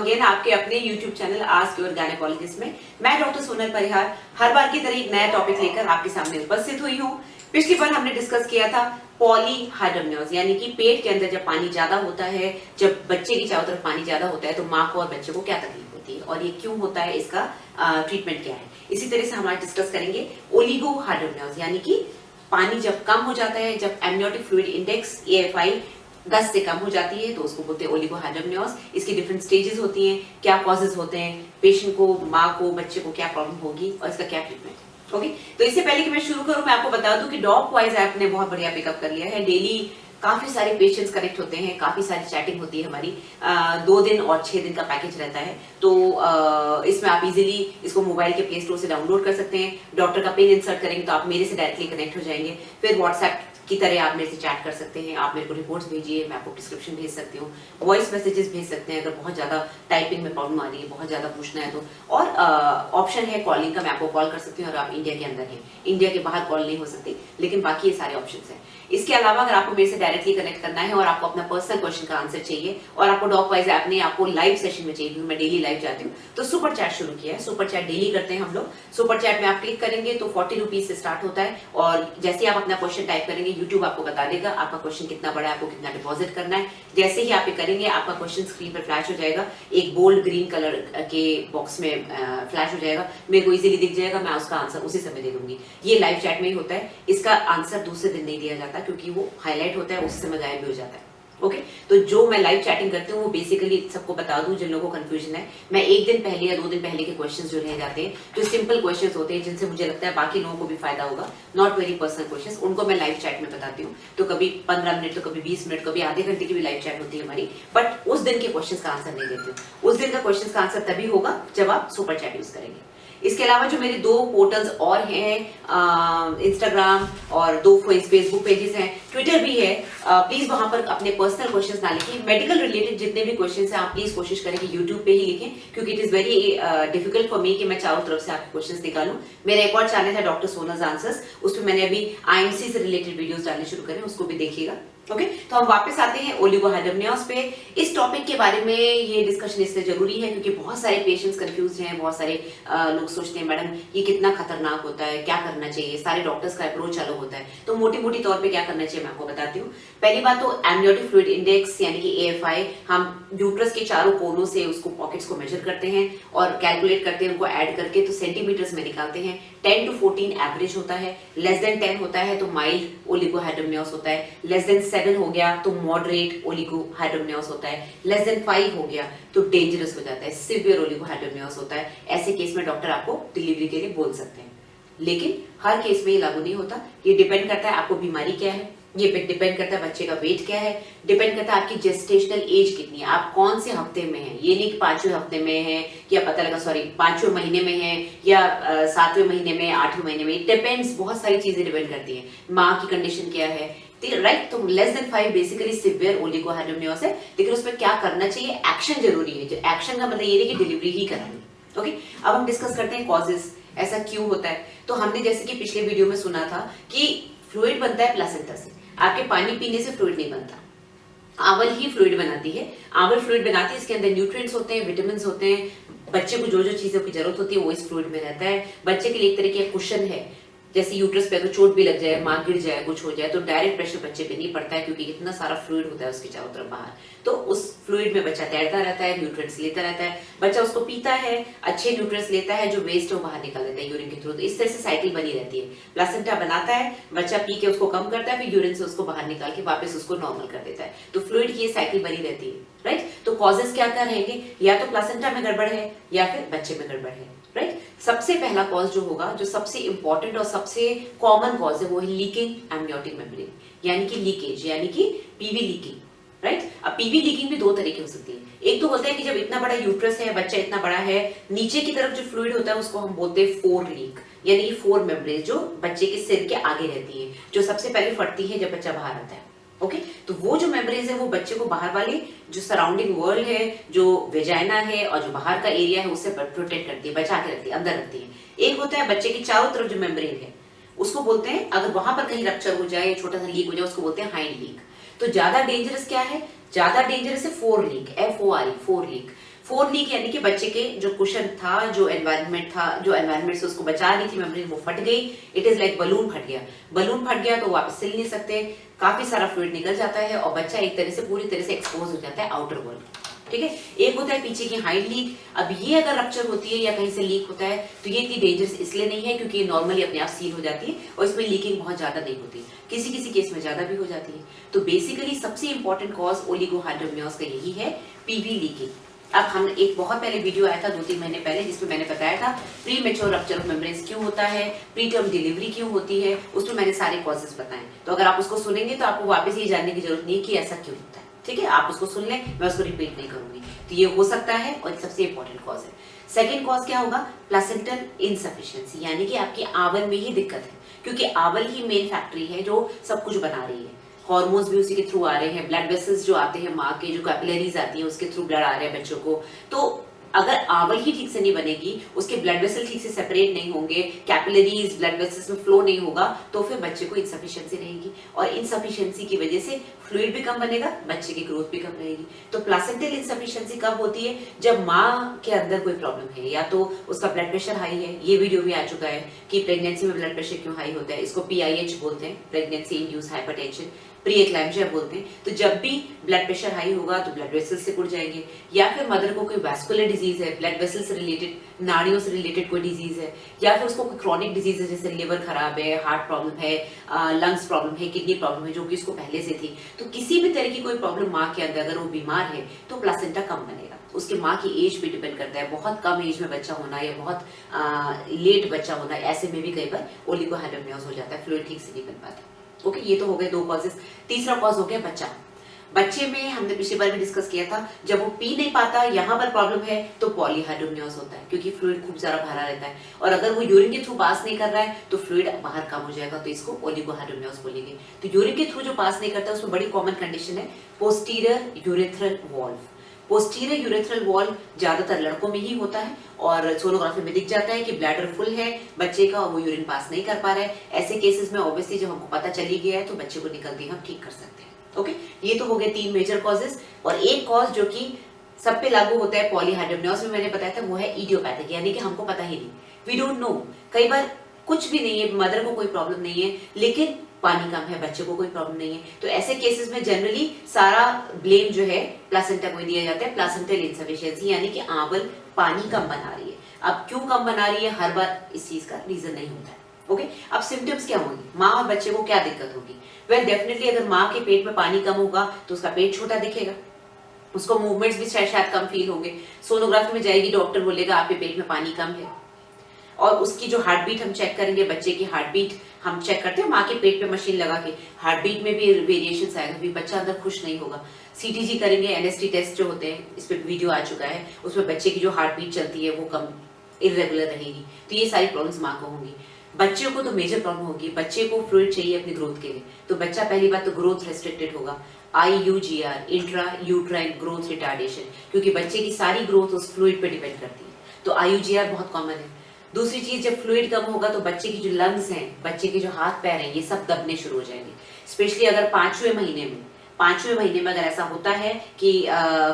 Again आपके अपने YouTube channel ask your gynaecologist में। मैं डॉक्टर सोनल परिहार हर बार की तरह एक नया टॉपिक लेकर आपके सामने उपस्थित हुई हूँ। पिछली बार हमने डिस्कस किया था पॉलीहाइड्रोमनियोज, यानी कि पेट के अंदर जब पानी ज्यादा होता है, जब बच्चे की चारों तरफ पानी ज्यादा होता है तो माँ को और बच्चे को क्या तकलीफ होती है और ये क्यों होता है, इसका ट्रीटमेंट क्या है। इसी तरह से हम आज डिस्कस करेंगे ओलिगोहाइड्रोमनियोज, यानी कि पानी जब कम हो जाता है, जब एमनियोटिक फ्लूइड इंडेक्स AFI 10 से कम हो जाती है तो उसको बोलते हैं ओलिगोहाइड्रोमनियोज। इसकी डिफरेंट स्टेजेस होती हैं, क्या कॉजेज होते हैं, पेशेंट को, माँ को, बच्चे को क्या प्रॉब्लम होगी और इसका क्या ट्रीटमेंट है। ओके, तो इससे पहले कि मैं शुरू करूं मैं आपको बता दूं कि डॉक वाइज ऐप ने बहुत बढ़िया पिकअप कर लिया है। डेली काफी सारे पेशेंट्स कनेक्ट होते हैं, काफी सारी चैटिंग होती है हमारी। 2 दिन और 6 दिन का पैकेज रहता है, तो इसमें आप इजीली इसको मोबाइल के प्ले स्टोर से डाउनलोड कर सकते हैं। डॉक्टर का पिन इंसर्ट करेंगे तो आप मेरे से डायरेक्टली कनेक्ट हो जाएंगे। फिर व्हाट्सएप की तरह आप मेरे से चैट कर सकते हैं, आप मेरे को रिपोर्ट्स भेजिए, मैं आपको प्रिस्क्रिप्शन भेज सकती हूँ, वॉइस मैसेजेस भेज सकते हैं अगर बहुत ज्यादा टाइपिंग में प्रॉब्लम आ रही है, बहुत ज्यादा पूछना है तो। और ऑप्शन है कॉलिंग का, मैं आपको कॉल कर सकती हूँ और आप इंडिया के अंदर हैं, इंडिया के बाहर कॉल नहीं हो सकती, लेकिन बाकी ये सारे ऑप्शन हैं। इसके अलावा अगर आपको मेरे से डायरेक्टली कनेक्ट करना है और आपको अपना पर्सनल क्वेश्चन का आंसर चाहिए और आपको डॉक वाइज ऐप ने आपको लाइव सेशन में चाहिए, मैं डेली लाइव जाती हूँ, तो सुपर चैट शुरू किया है। सुपर चैट डेली करते हैं हम लोग। सुपर चैट में आप क्लिक करेंगे तो 40 रुपीज से स्टार्ट होता है और जैसे ही आप अपना क्वेश्चन टाइप करेंगे यूट्यूब आपको बता देगा आपका क्वेश्चन कितना बड़ा है, आपको कितना डिपॉजिट करना है। जैसे ही आप ये करेंगे आपका क्वेश्चन स्क्रीन पर फ्लैश हो जाएगा, एक बोल्ड ग्रीन कलर के बॉक्स में फ्लैश हो जाएगा, मेरे को इजीली दिख जाएगा, मैं उसका आंसर उसी समय दे दूंगी। ये लाइव चैट में ही होता है, इसका आंसर दूसरे दिन नहीं दिया जाता क्योंकि वो हाईलाइट होता है, उस समय गायब भी हो जाता है। ओके, तो जो मैं लाइव चैटिंग करती हूँ वो बेसिकली सबको बता दूं जिन लोगों को कंफ्यूजन है, मैं एक दिन पहले या 2 दिन पहले के क्वेश्चंस जो रह जाते हैं, जो सिंपल क्वेश्चंस होते हैं जिनसे मुझे लगता है बाकी लोगों को भी फायदा होगा, नॉट वेरी पर्सनल क्वेश्चंस, उनको मैं लाइव चैट में बताती हूँ। तो कभी 15 मिनट, तो कभी 20 मिनट, कभी आधे घंटे की भी लाइव चैट होती है हमारी, बट उस दिन के क्वेश्चन का आंसर नहीं देती हूँ। उस दिन का क्वेश्चन का आंसर तभी होगा जब आप सुपर चैट यूज करेंगे। इसके अलावा जो मेरे 2 पोर्टल्स और हैं, इंस्टाग्राम और 2 फेसबुक पेजेस हैं, ट्विटर भी है, प्लीज वहां पर अपने पर्सनल क्वेश्चंस ना लिखें। मेडिकल रिलेटेड जितने भी क्वेश्चंस हैं आप प्लीज कोशिश करें कि यूट्यूब पे ही लिखें, क्योंकि it is very difficult for me कि मैं चारों तरफ से आपके क्वेश्चंस निकालूं। मेरा एक और चैनल है डॉक्टर सोनल्स आंसर्स, उसमें मैंने अभी IMC से रिलेटेड वीडियोस डालने शुरू करें, उसको भी देखिएगा। ओके, तो हम वापस आते हैं ओलिगोहाइड्रोमनियोज पे। इस टॉपिक के बारे में ये डिस्कशन इसलिए जरूरी है क्योंकि बहुत सारे पेशेंट्स कंफ्यूज हैं, बहुत सारे लोग सोचते हैं मैडम ये कितना खतरनाक होता है, क्या करना चाहिए, सारे डॉक्टर्स का अप्रोच अलग होता है। तो मोटी मोटी तौर पे क्या करना चाहिए मैं आपको बताती हूँ। पहली बात तो एमनियोटिक फ्लूइड इंडेक्स यानी कि AFI, हम यूट्रस के चारों कोनों से उसको पॉकेट्स को मेजर करते हैं और कैलकुलेट करते हैं, उनको ऐड करके तो सेंटीमीटर्स में निकालते हैं। 10 to 14 एवरेज होता है, लेस देन 10 होता है तो माइल्ड ओलिगोहाइड्रोमनियोज होता है, लेस देन 7 हो गया तो मॉडरेट ओलिगोहाइड्रोमनियोज होता है, लेस देन 5 हो गया तो डेंजरस हो जाता है, सिवियर ओलिगोहाइड्रोमनियोज होता है। ऐसे केस में डॉक्टर आपको डिलीवरी के लिए बोल सकते हैं, लेकिन हर केस में ये लागू नहीं होता। ये डिपेंड करता है आपको बीमारी क्या है, ये डिपेंड करता है बच्चे का वेट क्या है, डिपेंड करता है आपकी जेस्टेशनल एज कितनी है, आप कौन से हफ्ते में हैं। ये नहीं कि 5वें हफ्ते में है या 5वें महीने में है या 7वें महीने में, 8वें महीने में, डिपेंड्स, बहुत सारी चीजें डिपेंड करती हैं, माँ की कंडीशन क्या है, राइट। तो लेस देन 5 बेसिकली सिवियर ओलिगोहाइड्रोमनियोज है, लेकिन उसमें क्या करना चाहिए, एक्शन जरूरी है। एक्शन का मतलब ये नहीं कि डिलीवरी ही करानी। ओके, अब हम डिस्कस करते हैं कॉजेस, ऐसा क्यों होता है। तो हमने जैसे कि पिछले वीडियो में सुना था कि फ्लूइड बनता है प्लासेंटा से, आपके पानी पीने से फ्लूइड नहीं बनता, आवल ही फ्लूइड बनाती है। आवल फ्लूइड बनाती है, इसके अंदर न्यूट्रिएंट्स होते हैं, विटामिन होते हैं, बच्चे को जो जो चीजों की जरूरत होती है वो इस फ्लूइड में रहता है। बच्चे के लिए एक तरह का कुशन है, जैसे यूट्रस पे अगर चोट भी लग जाए, माँ गिर जाए, कुछ हो जाए तो डायरेक्ट प्रेशर बच्चे पे नहीं पड़ता है क्योंकि इतना सारा फ्लूइड होता है उसके चारों तरफ बाहर। तो उस फ्लूइड में बच्चा तैरता रहता है, न्यूट्रिएंट्स लेता रहता है, बच्चा उसको पीता है, अच्छे न्यूट्रिएंट्स लेता है, जो वेस्ट है वो बाहर निकाल देता है यूरिन के थ्रू। तो इस तरह से साइकिल बनी रहती है। प्लासेंटा बनाता है, बच्चा पी के उसको कम करता है, फिर यूरिन से उसको बाहर निकाल के वापस उसको नॉर्मल कर देता है। तो फ्लूइड की ये साइकिल बनी रहती है, राइट। तो कॉजेस क्या क्या रहेंगे, या तो प्लासेंटा में गड़बड़ है या फिर बच्चे में गड़बड़ है, राइट। सबसे पहला कॉज जो होगा, जो सबसे इंपॉर्टेंट और सबसे कॉमन कॉज है, वो है लीकिंग एमनियोटिक मेम्ब्रेन, यानी कि लीकेज, यानी कि पीवी लीकिंग, राइट। अब पीवी लीकिंग भी 2 तरीके हो सकती है। एक तो होता है कि जब इतना बड़ा यूट्रस है, बच्चा इतना बड़ा है, नीचे की तरफ जो फ्लूइड होता है उसको हम बोलते हैं फोर लीक, यानी कि 4 मेम्ब्रेन जो बच्चे के सिर के आगे रहती है, जो सबसे पहले फटती है जब बच्चा बाहर आता है। ओके, तो वो जो मेम्ब्रेन्स है वो बच्चे को बाहर वाली जो सराउंडिंग वर्ल्ड है, जो वेजाइना है और जो बाहर का एरिया है उससे प्रोटेक्ट करती है, बचा के रखती है, अंदर रखती है। एक होता है बच्चे की चारों तरफ जो मेम्ब्रेन है उसको बोलते हैं, अगर वहां पर कहीं रप्चर हो जाए, छोटा सा लीक हो जाए, उसको बोलते हैं हाइंड लीक। तो ज्यादा डेंजरस क्या है, ज्यादा डेंजरस है 4 leak, FORE, 4 leak. Phone leak यानी कि बच्चे के जो कुशन था, जो एनवायरनमेंट था, जो एनवायरनमेंट से उसको बचा रही थी मेमोरी, वो फट गई। इट इज लाइक बलून फट गया। बलून फट गया तो वापस सिल नहीं सकते, काफी सारा फ्लूइड निकल जाता है और बच्चा एक तरह से पूरी तरह से एक्सपोज हो जाता है आउटर वर्ल्ड। ठीक है, एक होता है पीछे की हाइंड लीक। अब ये अगर रप्चर होती है या कहीं से लीक होता है तो ये इतनी डेंजरस इसलिए नहीं है क्योंकि ये नॉर्मली अपने आप सील हो जाती है और इसमें लीकिंग बहुत ज्यादा नहीं होती, किसी किसी केस में ज्यादा भी हो जाती है। तो बेसिकली सबसे इंपॉर्टेंट कॉज ओलिगोहाइड्रोमनियोस का यही है, पीवी लीकिंग। अब हम एक बहुत पहले वीडियो आया था 2-3 महीने पहले जिसमें मैंने बताया था pre mature rupture of membranes क्यों होता है, प्री टर्म डिलीवरी क्यों होती है, उसमें मैंने सारे कॉजेस बताए। तो अगर आप उसको सुनेंगे तो आपको वापस ये जानने की जरूरत नहीं कि ऐसा क्यों होता है। ठीक है, आप उसको सुन लें, मैं उसको रिपीट नहीं करूंगी। तो ये हो सकता है और सबसे इंपॉर्टेंट कॉज है। सेकेंड कॉज क्या होगा, प्लेसेंटल इनसफिशिएंसी, यानी कि आपकी आवल में ही दिक्कत है, क्योंकि आवल ही मेन फैक्ट्री है जो सब कुछ बना रही है। हार्मोन्स भी उसी के थ्रू आ रहे हैं, ब्लड वेसल्स जो आते हैं माँ के, जो कैपिलरीज आती है उसके थ्रू ब्लड आ रहे हैं बच्चों को। तो अगर आवल ही ठीक से नहीं बनेगी, उसके ब्लड वेसल ठीक से सेपरेट नहीं होंगे, कैपिलरीज ब्लड वेसल्स में फ्लो नहीं होगा, तो फिर बच्चे को इनसफिशिएंसी रहेगी और इनसफिशिएंसी की वजह से फ्लूइड भी कम बनेगा, बच्चे की ग्रोथ भी कम रहेगी। तो प्लेसेंटल इनसफिशिएंसी कब होती है, जब माँ के अंदर कोई प्रॉब्लम है, या तो उसका ब्लड प्रेशर हाई है, ये वीडियो भी आ चुका है कि प्रेगनेंसी में ब्लड प्रेशर क्यों हाई होता है, इसको PIH बोलते हैं, प्रेगनेंसी इंड्यूस हाइपरटेंशन, प्री एक्लैम्सिया बोलते हैं। तो जब भी ब्लड प्रेशर हाई होगा तो ब्लड वेसल्स सिकुड़ जाएंगे, या फिर मदर को कोई वैस्कुलर डिजीज है, ब्लड वेसल से रिलेटेड, नाड़ियों से रिलेटेड कोई डिजीज है, या फिर उसको कोई क्रॉनिक डिजीज है जैसे लिवर खराब है, हार्ट प्रॉब्लम है, लंग्स प्रॉब्लम है, किडनी प्रॉब्लम है जो कि उसको पहले से थी। तो किसी भी तरह की कोई प्रॉब्लम माँ के अंदर अगर वो बीमार है तो प्लासेंटा कम बनेगा। उसकी माँ की एज पे डिपेंड करता है, बहुत कम एज में बच्चा होना या बहुत लेट बच्चा होना, ऐसे में भी कई बार ओलिगोहाइड्रोमनियोस हो जाता है, फ्लूइड ठीक से नहीं बन पाता। ओके, ये तो हो गए 2 कॉजेस। तीसरा कॉज हो गया बच्चा। बच्चे में हमने पिछली बार भी डिस्कस किया था, जब वो पी नहीं पाता, यहाँ पर प्रॉब्लम है, तो पॉलीहाइड्रोमनियोस होता है क्योंकि फ्लूइड खूब सारा भरा रहता है, और अगर वो यूरिन के थ्रू पास नहीं कर रहा है तो फ्लूइड बाहर कम हो जाएगा, तो इसको ओलिगोहाइड्रोमनियोस बोलेंगे। तो यूरिन के थ्रू जो पास नहीं करता उसमें बड़ी कॉमन कंडीशन है posterior urethral valve. Posterior urethral valve ज्यादातर लड़कों में ही होता है और सोनोग्राफी में दिख जाता है कि ब्लैडर फुल है बच्चे का और वो यूरिन पास नहीं कर पा रहा है। ऐसे केसेस में ऑब्वियसली जब हमको पता चली गया है तो बच्चे को निकलते ही हम ठीक कर सकते हैं। ओके, ये तो हो गए 3 मेजर कॉजेस। और एक कॉज जो कि सब पे लागू होता है पॉलीहाइड्रोमनियोस में, मैंने बताया था, वो है इडियोपैथिक, यानी कि हमको पता ही नहीं, वी डोंट नो। कई बार कुछ भी नहीं है, मदर को कोई प्रॉब्लम नहीं है लेकिन पानी कम है, बच्चे को कोई प्रॉब्लम नहीं है, तो ऐसे केसेस में जनरली सारा ब्लेम जो है प्लासेंटा को दिया जाता है, प्लासेंटल इनसफिशिएंसी, यानी कि आवल पानी कम बना रही है। अब क्यों कम बना रही है, हर बार इस चीज का रीजन नहीं होता है। ओके, अब सिम्टम्स क्या होंगी, माँ और बच्चे को क्या दिक्कत होगी? वेल डेफिनेटली अगर माँ के पेट में पानी कम होगा तो उसका पेट छोटा दिखेगा, उसको मूवमेंट्स भी शायद कम फील होंगे। सोनोग्राफी में जाएगी, डॉक्टर बोलेगा आपके पेट में पानी कम है, और उसकी जो हार्ट बीट हम चेक करेंगे, बच्चे की हार्ट बीट हम चेक करते हैं माँ के पेट पे मशीन लगा के, हार्ट बीट में भी वेरिएशंस आएगा, भी बच्चा अंदर खुश नहीं होगा। CTG करेंगे, NST टेस्ट जो होते हैं, इस पे वीडियो आ चुका है, उसमें बच्चे की जो हार्ट बीट चलती है वो कम इरेगुलर रहेगी। तो ये सारी प्रॉब्लम्स माँ को होंगी। बच्चे को तो मेजर प्रॉब्लम होगी, बच्चे को फ्लूइड चाहिए अपनी ग्रोथ के लिए, तो बच्चा पहली बात तो ग्रोथ रेस्ट्रिक्टेड होगा, IUGR, intra uterine growth retardation, क्योंकि बच्चे की सारी ग्रोथ उस फ्लूइड पे डिपेंड करती है, तो IUGR बहुत कॉमन है। दूसरी चीज, जब फ्लूइड कम होगा तो बच्चे की जो लंग्स हैं, बच्चे के जो हाथ पैर हैं, ये सब दबने शुरू हो जाएंगे। स्पेशली अगर 5वें महीने में अगर ऐसा होता है कि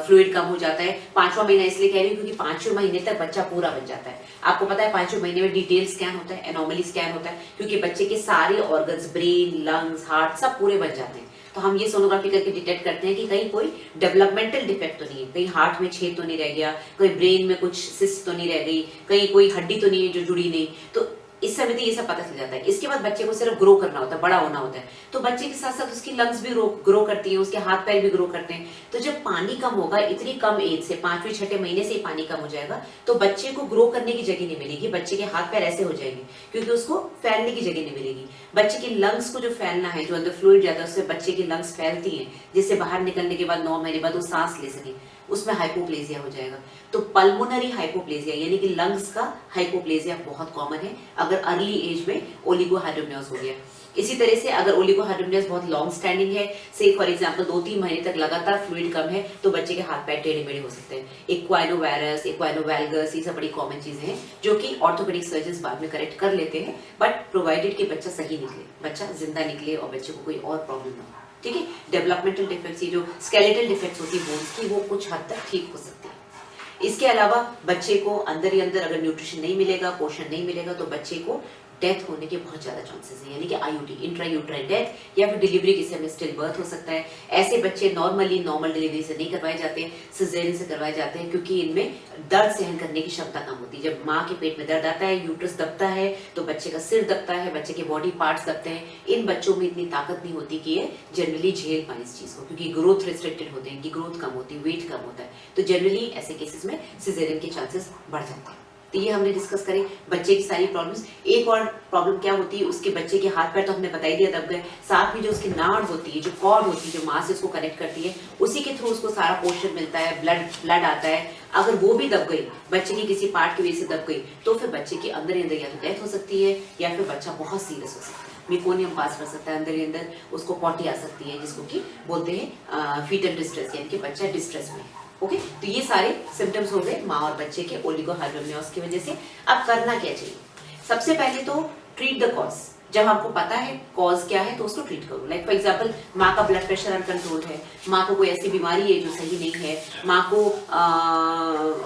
फ्लूइड कम हो जाता है, 5वां महीना इसलिए कह रही हूँ क्योंकि 5वें महीने तक बच्चा पूरा बन जाता है। आपको पता है 5वें महीने में डिटेल स्कैन होता है, एनोमली स्कैन होता है, क्योंकि बच्चे के सारे ऑर्गन्स, ब्रेन, लंग्स, हार्ट सब पूरे बन जाते हैं। तो हम ये सोनोग्राफी करके डिटेक्ट करते हैं कि कहीं कोई डेवलपमेंटल डिफेक्ट तो नहीं है, कहीं हार्ट में छेद तो नहीं रह गया, कहीं ब्रेन में कुछ सिस्ट तो नहीं रह गई, कहीं कोई हड्डी तो नहीं है जो जुड़ी नहीं, तो इस समय तो ये सब पता चल जाता है। इसके बाद बच्चे को सिर्फ ग्रो करना होता है, बड़ा होना होता है, तो बच्चे के साथ साथ उसकी लंग्स भी ग्रो करती है, उसके हाथ पैर भी ग्रो करते हैं। तो जब पानी कम होगा, इतनी कम एज से, 5वें-6वें महीने से ही पानी कम हो जाएगा, तो बच्चे को ग्रो करने की जगह नहीं मिलेगी, बच्चे के हाथ पैर ऐसे हो जाएंगे क्योंकि उसको फैलने की जगह नहीं मिलेगी। बच्चे की लंग्स को जो फैलना है, जो अंदर फ्लूइड जाता है उससे बच्चे की लंग्स फैलती हैं, जिससे बाहर निकलने के बाद 9 महीने बाद वो सांस ले सके, उसमें हाइपोप्लेजिया हो जाएगा। तो पल्मोनरी हाइपोप्लेजिया यानी कि लंग्स का हाइपोप्लेजिया बहुत कॉमन है अगर अर्ली एज में ओलिगोहाइड्रोमनियोस हो गया। इसी तरह से अगर ओलिगोहाइड्रोमनियोस बहुत लॉन्ग स्टैंडिंग है, से फॉर एग्जांपल 2-3 महीने तक लगातार फ्लूइड कम है, तो बच्चे के हाथ पैर टेढ़े मेढ़े हो सकते हैं। इक्वाइनोवायरस, इक्वाइनोवैल्गस, ये सब बड़ी कॉमन चीजें हैं जो कि ऑर्थोपेडिक सर्जन बाद में करेक्ट कर लेते हैं, बट प्रोवाइडेड कि बच्चा सही निकले, बच्चा जिंदा निकले और बच्चे को कोई और प्रॉब्लम ना हो। ठीक है, डेवलपमेंटल डिफेक्ट्स, जो स्केलेटल डिफेक्ट्स होती है बोन्स की, वो कुछ हद तक ठीक हो सकती है। इसके अलावा बच्चे को अंदर ही अंदर अगर न्यूट्रिशन नहीं मिलेगा, पोषण नहीं मिलेगा, तो बच्चे को डेथ होने के बहुत ज्यादा चांसेस हैं, यानी कि आईयूडी, इंट्रा यूट्राइन डेथ, या फिर डिलीवरी किसी में स्टिल बर्थ हो सकता है। ऐसे बच्चे नॉर्मल डिलीवरी से नहीं करवाए जाते हैं, सिजेरियन से करवाए जाते हैं, क्योंकि इनमें दर्द सहन करने की क्षमता कम होती है। जब माँ के पेट में दर्द आता है, यूट्रस दबता है, तो बच्चे का सिर दबता है, बच्चे के बॉडी पार्ट्स दबते हैं। इन बच्चों में इतनी ताकत नहीं होती कि ये जनरली झेल पाए इस चीज को, क्योंकि ग्रोथ रिस्ट्रिक्टेड होते हैं, इनकी ग्रोथ कम होती है, वेट कम होता है, तो जनरली ऐसे केसेस में सिजेरियन के चांसेस बढ़ जाते हैं। तो ये हमने डिस्कस करी बच्चे की सारी प्रॉब्लम्स। एक और प्रॉब्लम क्या होती है, उसके बच्चे के हाथ पैर तो हमने बता ही दिया दब गए, साथ में जो उसकी नाड़ होती है, जो कॉर्ड होती है, जो मांस इसको कनेक्ट करती है, उसी के थ्रू उसको सारा पोषण मिलता है, ब्लड आता है। अगर वो भी दब गई, बच्चे की किसी पार्ट की वजह से दब गई, तो फिर बच्चे के अंदर ही अंदर या तो डेथ हो सकती है, या फिर बच्चा बहुत सीरियस हो सकता है, मेकोनियम पास कर सकता है, अंदर ही अंदर उसको पॉटी आ सकती है, जिसको कि बोलते हैं फीटल डिस्ट्रेस, यानी कि बच्चा डिस्ट्रेस में। ओके, तो ये सारे सिम्टम्स हो गए माँ और बच्चे के ओलिगोहाइड्रोमनियोसिस की वजह से। अब करना क्या चाहिए? सबसे पहले तो ट्रीट द कॉज। जब आपको पता है कॉज क्या है तो उसको ट्रीट करो। लाइक फॉर एग्जांपल, माँ का ब्लड प्रेशर अनकंट्रोल्ड है, माँ को कोई ऐसी बीमारी है जो सही नहीं है, माँ को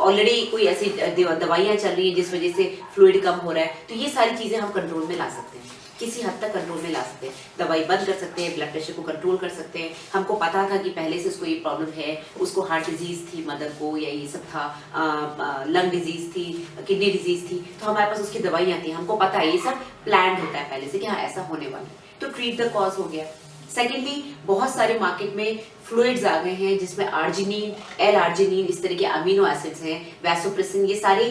ऑलरेडी कोई ऐसी दवाइयाँ चल रही है जिस वजह से फ्लूइड कम हो रहा है, तो ये सारी चीजें हम कंट्रोल में ला सकते हैं, किसी हद तक कंट्रोल में ला सकते हैं। दवाई बंद कर सकते हैं, ब्लड प्रेशर को कंट्रोल कर सकते हैं। हमको पता था कि पहले से उसको ये प्रॉब्लम है, उसको हार्ट डिजीज थी मदर को, या ये सब था, लंग डिजीज थी, किडनी डिजीज थी, तो हमारे पास उसकी दवाइयाँ थी, हमको पता है, ये सब प्लान होता है पहले से कि हाँ ऐसा होने वाला है, तो ट्रीट द कॉज हो गया। सेकेंडली, बहुत सारे मार्केट में फ्लूइड्स आ गए हैं जिसमें आर्जिनिन, एल आर्जिनिन, इस तरह के अमीनो एसिड्स हैं, वैसोप्रेसिन, ये सारे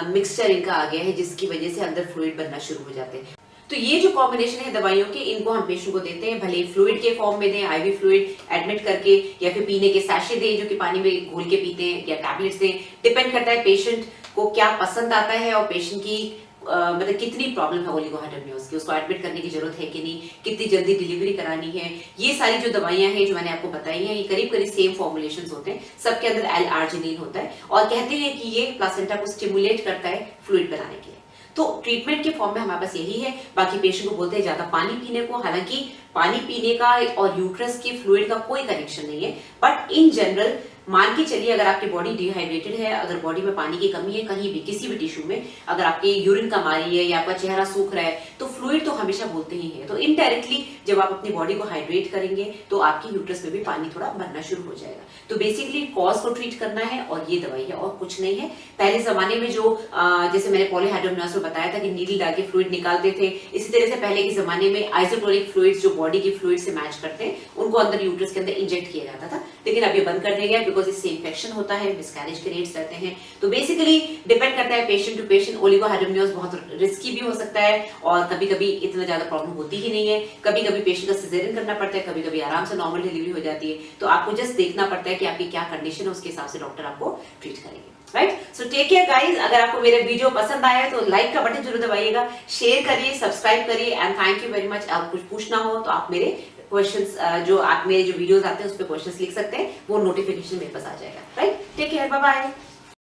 मिक्सचर इनका आ गया है, जिसकी वजह से अंदर फ्लूइड बनना शुरू हो जाते हैं। तो ये जो कॉम्बिनेशन है दवाइयों के, इनको हम पेशेंट को देते हैं, भले फ्लूइड के फॉर्म में दें, आईवी फ्लूइड एडमिट करके, या फिर पीने के सैशे दें जो कि पानी में घोल के पीते हैं, या टैबलेट्स दें। डिपेंड करता है पेशेंट को क्या पसंद आता है और पेशेंट की मतलब कितनी प्रॉब्लम है ओलिगोहाइड्रोमनियोसिस की, उसको एडमिट करने की जरूरत है कि नहीं, कितनी जल्दी डिलीवरी करानी है। ये सारी जो दवाइयां हैं जो मैंने आपको बताई हैं, ये करीब करीब सेम फॉर्मुलेशंस होते हैं, सबके अंदर एल आर्जिनिन होता है, और कहते हैं कि ये प्लासेंटा को स्टिमुलेट करता है फ्लूइड बनाने के लिए। तो ट्रीटमेंट के फॉर्म में हमारे पास यही है। बाकी पेशेंट को बोलते हैं ज्यादा पानी पीने को, हालांकि पानी पीने का और यूट्रस के फ्लूइड का कोई कनेक्शन नहीं है, बट इन जनरल मान के चलिए अगर आपकी बॉडी डिहाइड्रेटेड है, अगर बॉडी में पानी की कमी है कहीं भी किसी भी टिश्यू में, अगर आपके यूरिन कम आ रही है या आपका चेहरा सूख रहा है, तो फ्लूइड तो हमेशा बोलते ही है। तो इनडायरेक्टली जब आप अपनी बॉडी को हाइड्रेट करेंगे तो आपकी यूट्रस में भी पानी थोड़ा बनना शुरू हो जाएगा। तो बेसिकली कॉज को ट्रीट करना है और ये दवाई है और कुछ नहीं है। पहले जमाने में जो जैसे मैंने पॉलीहाइड्रोमनियोसिस में बताया था कि नीडल डाल के फ्लूइड निकालते थे, इसी तरह से पहले के जमाने में आइसोटोनिक फ्लूइड्स जो बॉडी की फ्लूइड से मैच करते हैं उनको अंदर यूट्रस के अंदर इंजेक्ट किया जाता था, लेकिन अब ये बंद कर दिया गया बिकॉज इससे इंफेक्शन होता है, मिसकैरेज के रेट्स रहते हैं। तो बेसिकली डिपेंड करता है पेशेंट टू पेशेंट। ओलिगोहाइड्रोमनियोसिस बहुत रिस्की भी हो सकता है और कभी कभी इतना ज्यादा प्रॉब्लम होती ही नहीं है, कभी कभी पेशेंट का सिजेरियन करना पड़ता है, कभी कभी आराम से नॉर्मल डिलीवरी हो जाती है। तो आपको जस्ट देखना पड़ता है कि आपकी क्या कंडीशन है, उसके हिसाब से डॉक्टर आपको ट्रीट करेंगे। Right, so take care guys. अगर आपको मेरा वीडियो पसंद आया तो लाइक का बटन जरूर दबाइएगा, शेयर करिए, सब्सक्राइब करिए, and thank you very much. आप कुछ पूछना हो तो आप मेरे क्वेश्चंस जो आप मेरे जो वीडियोस आते हैं उस पर क्वेश्चंस लिख सकते हैं, वो नोटिफिकेशन मेरे पास आ जाएगा। Right, take care, bye bye.